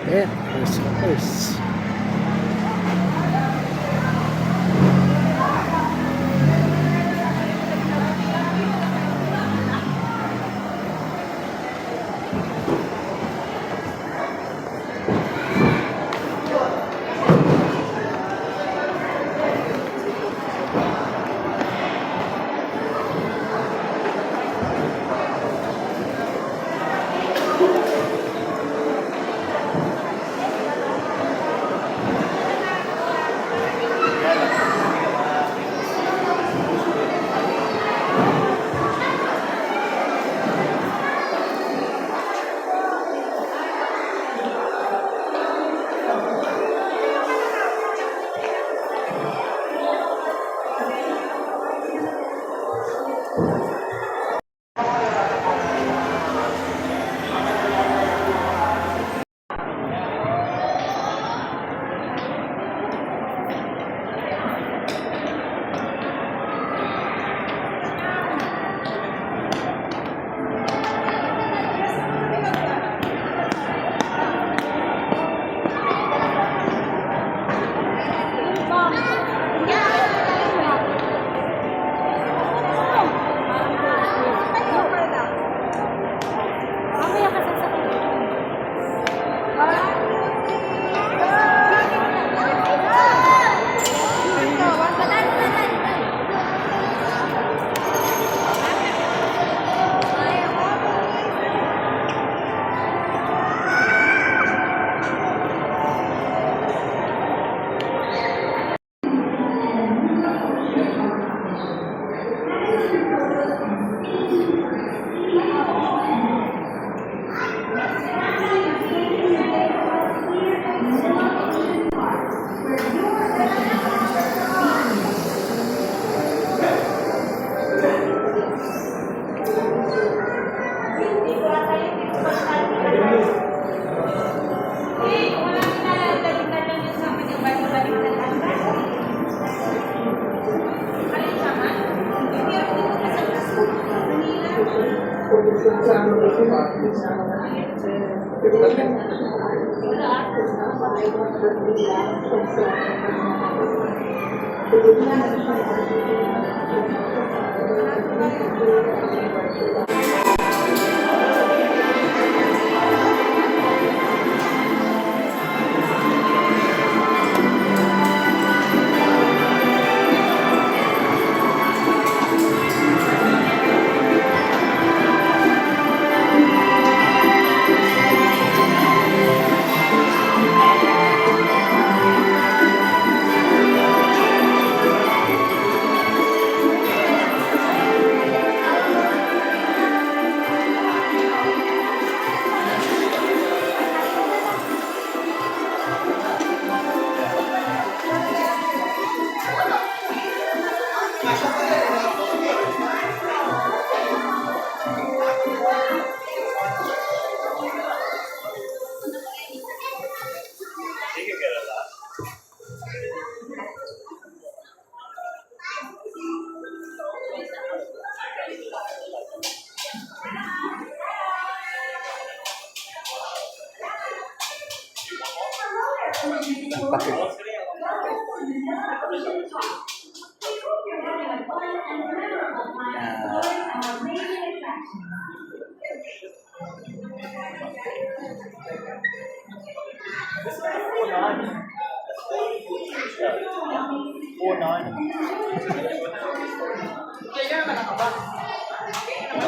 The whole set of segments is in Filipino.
Yeah, first.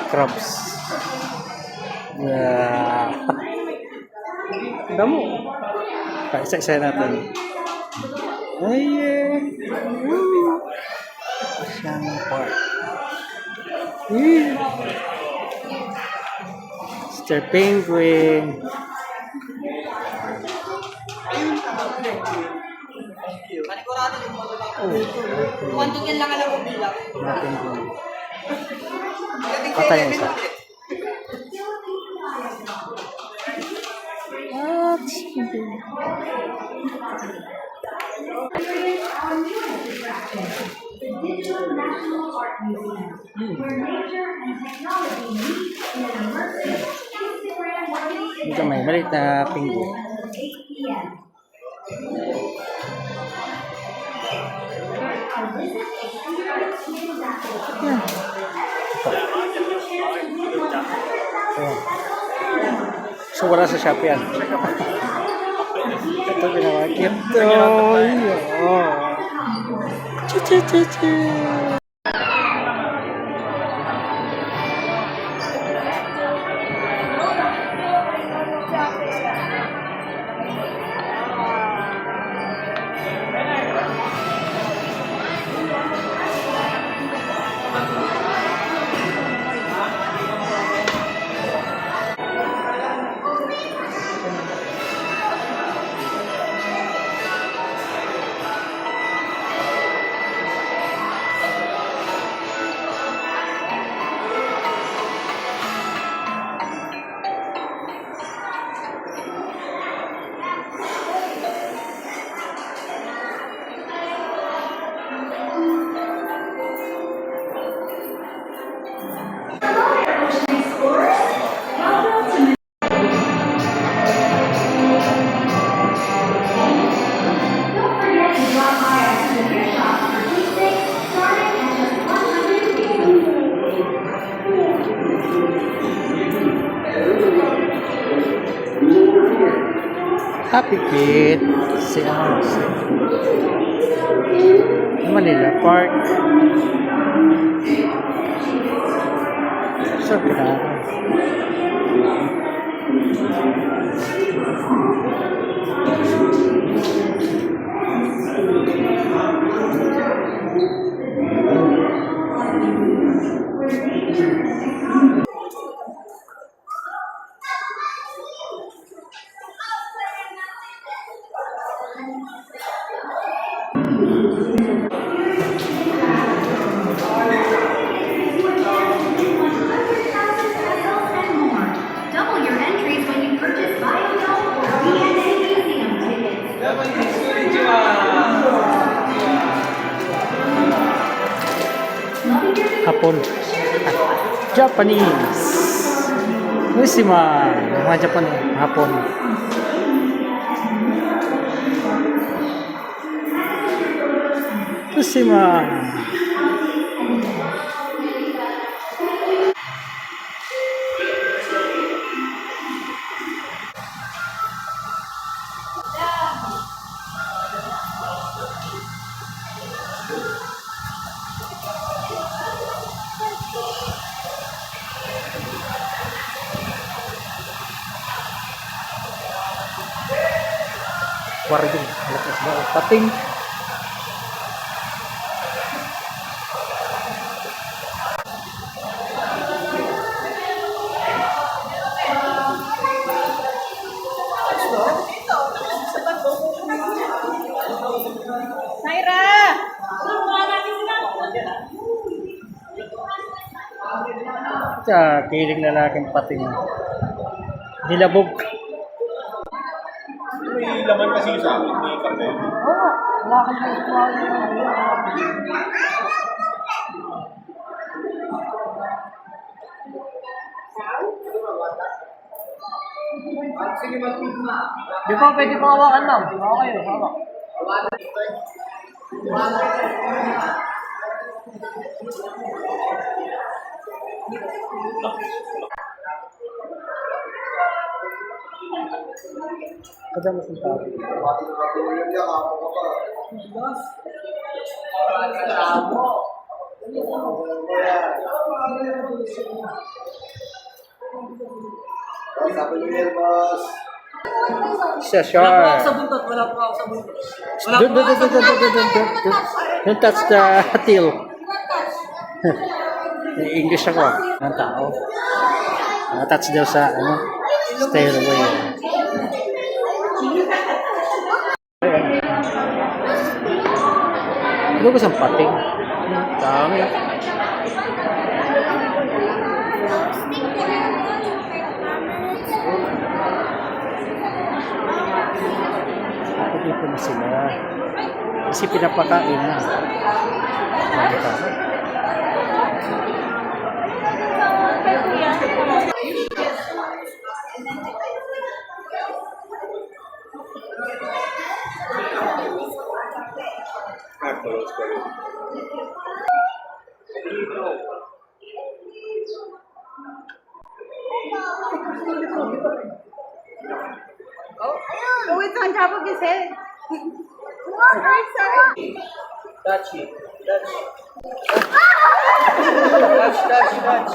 Crabs. Yeah. Damo. Isa-isa natin. Ay, woo. Siyang Park. Mr. Penguin. Thank you. Kuwanto yan lang alam mo bilang. Natin din. Patay ang isa. What? Dito may maliit na penguin. Yan. So wala sa shop yan. Ito pinakakit to. Chi. Happy Kid si Manila Park. So grabe. Double your entries when you purchase Biodome or DNA Museum tickets. Hapon. Japanese. Konnichiwa. Mga Japanese. Hapon. Konnichiwa. Warung. Lakas banget. Pating. Naira! Kiling lalaking pating. Nilabog. May laman kasi sa akin, may kape. Oo, wala kang festival. Di ba pwede pa hawakan lang? Okay, hawak. Kadang mas tao. Siya, sure. Wala pa ako sa buntot, wala pa ako sa buntot. Don't touch the tail. English ako. Ang tao. Touch daw sa, stay away. Ano ba siyang pating? Dami. Dito na sila. Kasi pinapakain na. Nakita. Oh, it's on top of his head. What? Sir? Touch it. Touch. Touch.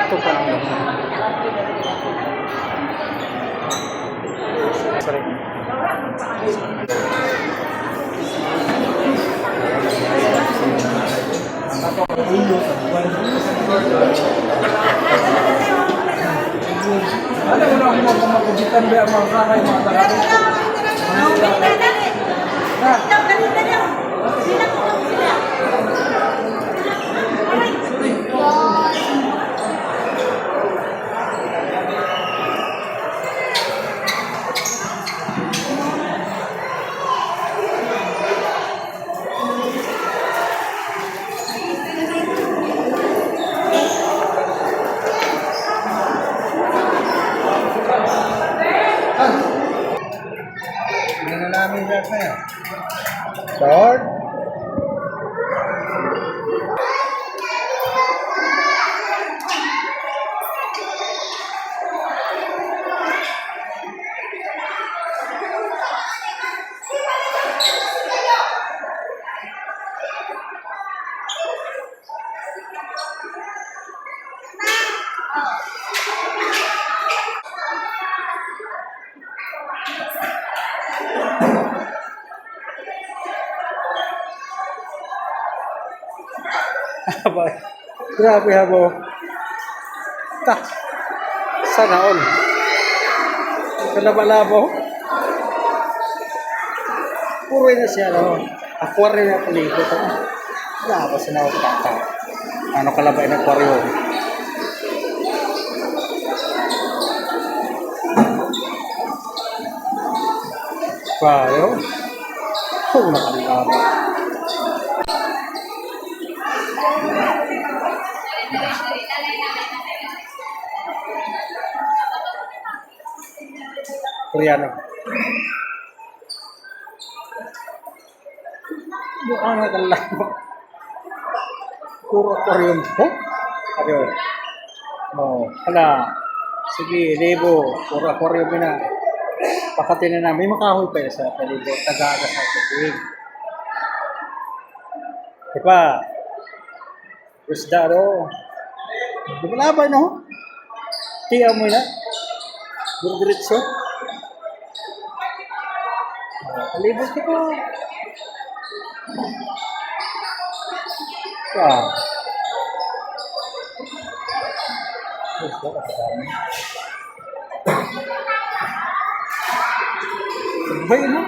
Ito pa lang. Sorry. Ano mo na ako magpamagugitan ba ang mga kakay mga talaga? Hindi na namin lahat na yan. Lord? Grabe habo. Tak. Sana all. Kalaba-labo. Puro na siya, no? Aquarium na paligid. Wala ba siya na kata? Ano kalaba ng aquarium? Payo. Kung nakalaba. Koreano. Bukan na kalabo. Puro aquarium po. Aquarium. Oh, hala. Sige, lebo. Puro aquarium na. Pakatin na namin. May makahoy pa yun sa palibo. Taga-aga sa tubig. Diba? Isda, no? Lumalaban, no? Tiya mo na. Diretso. Palibot ko. Wow. Bay mo.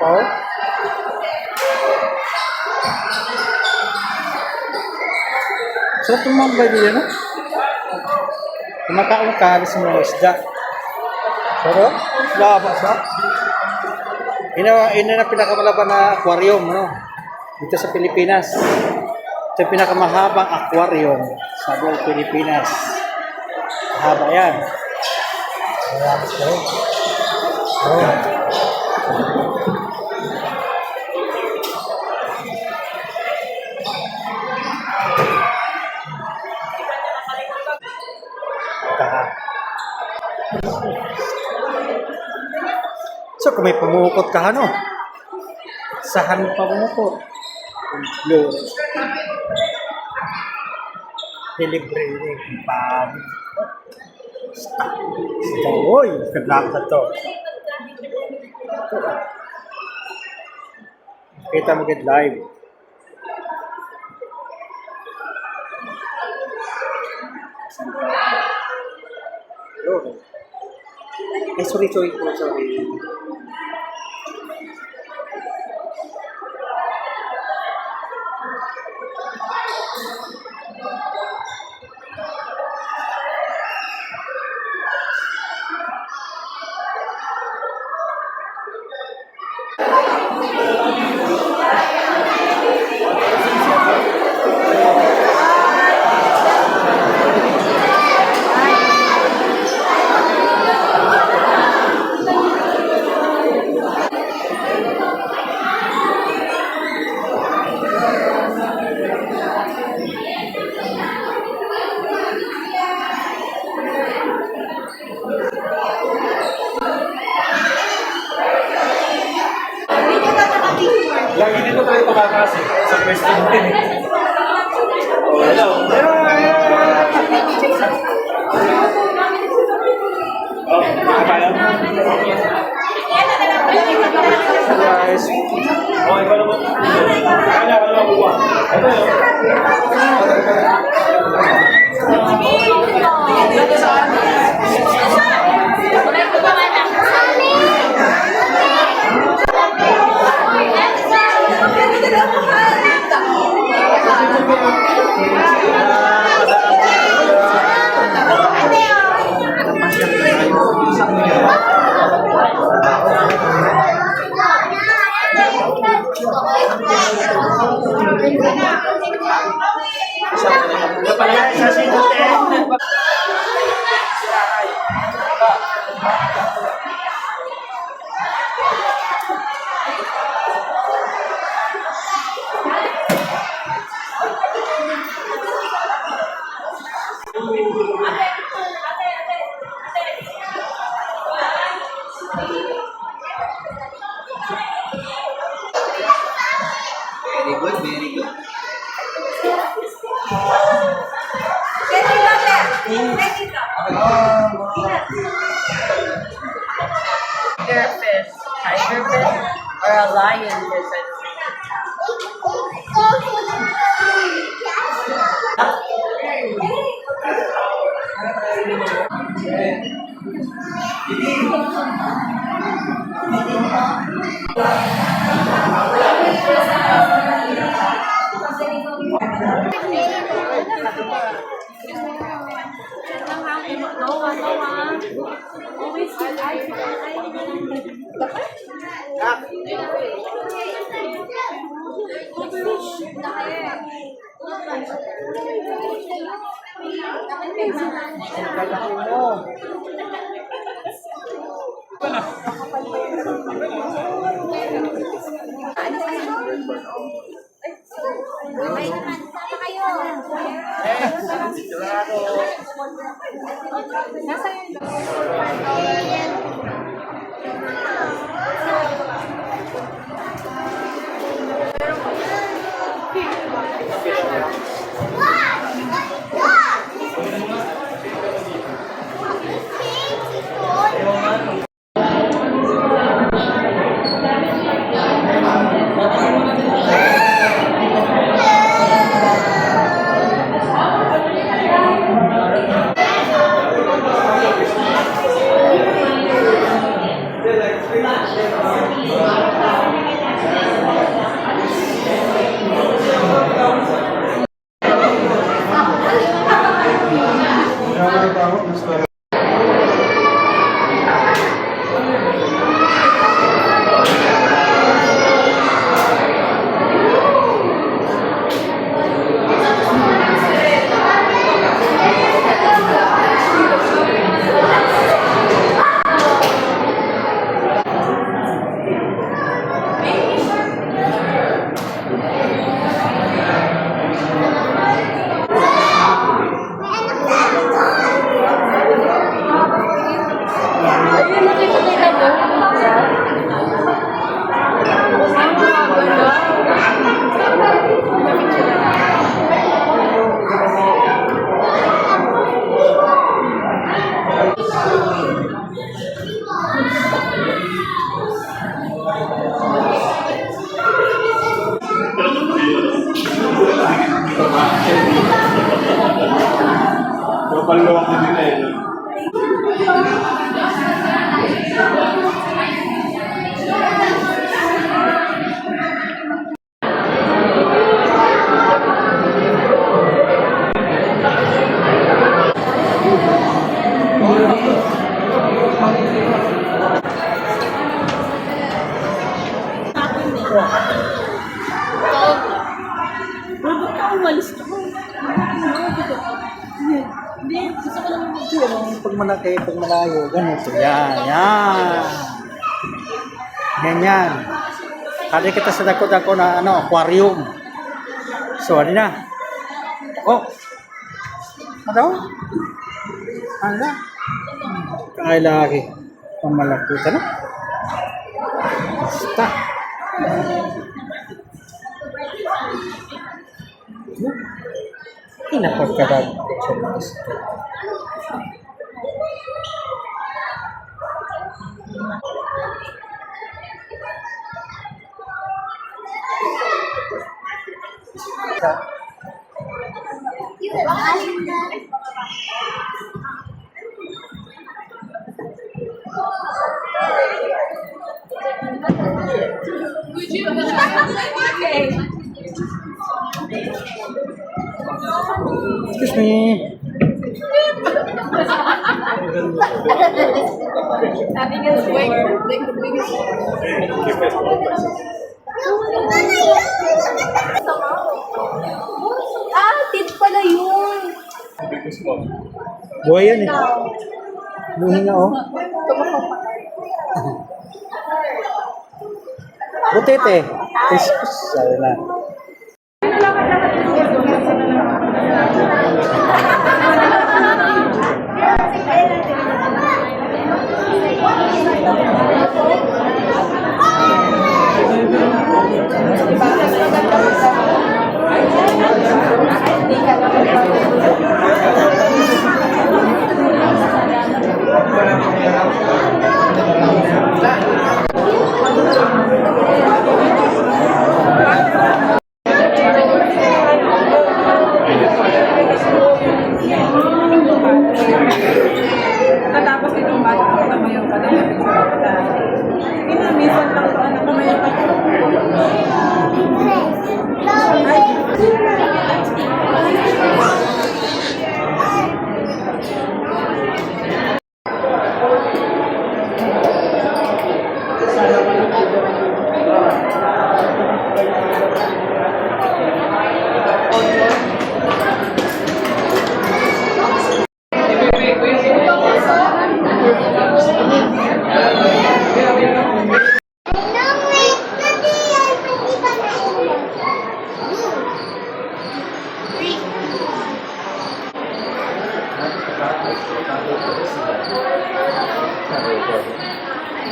Oh. So, tumambay din yan, no? Kumakaon ka, halos mga isda. Pero, laba siya. Ina na pinakamalaban na aquarium, no? Dito sa Pilipinas. Ito yung pinakamahabang aquarium sa buong Pilipinas. Mahaba yan. So, kung may pumukot ka, ano? Sahan pamukot. Blue. Delivery. Uy, kadlaka to. Kita mo get live. Hello. Sorry. Lagi dito tayo tumakas sa question din eh. Hello. Oh, nakapayag? Guys, Oh, ikaw naman. Kaya naman buwa. Ito yun. Fish, tiger fish, or a lion fish. Pero ba't ka umalis ka? Hindi, gusto ko naman Ito yung pag malaki, pag malayo, ganito. Yan. Ganyan. Kali kita sa dako-dako na aquarium. So, ano na? Oh. Ano? Ano na? Ay, lagi. Pang malaki. Ito na. Basta. Pinapagkadag. Excuse me. Sabi nga, wait, like the biggest tit pala yun. Buhay yan eh. Buhay nga oh. Butit eh. Sorry na. Katapos itong bata ko tamayo ka na yung minsan lang ito anak tamayo ka.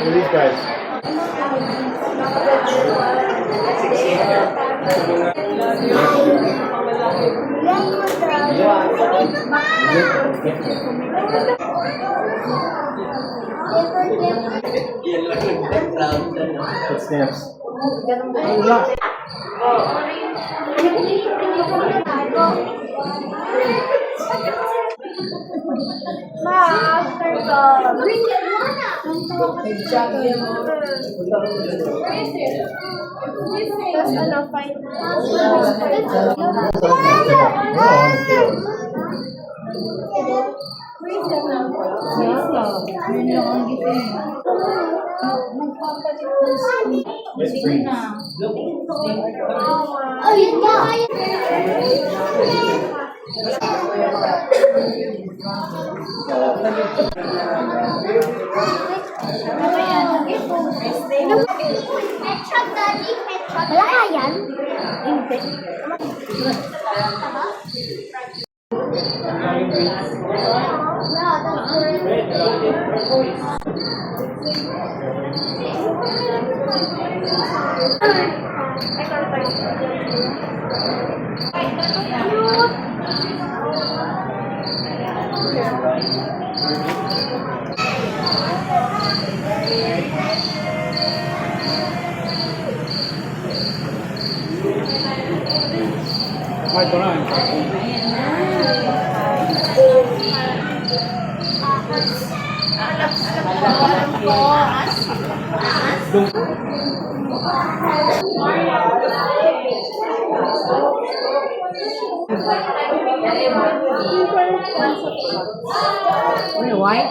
Who are these guys? Footsteps. Ma, after the... Tapos ano, fight. Ayun nga. Headshot, Daddy. Headshot. Wala ka yan? Hindi. Ay, ito na. White?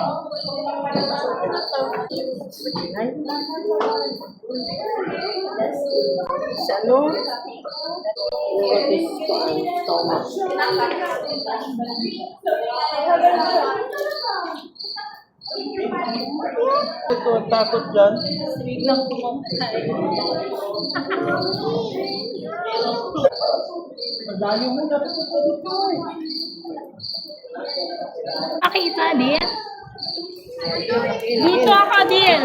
Sa ano? What is stomach? Ito, takot dyan. Biglang kumakain. Madali mo na ito. Nakita din. Dito ako din.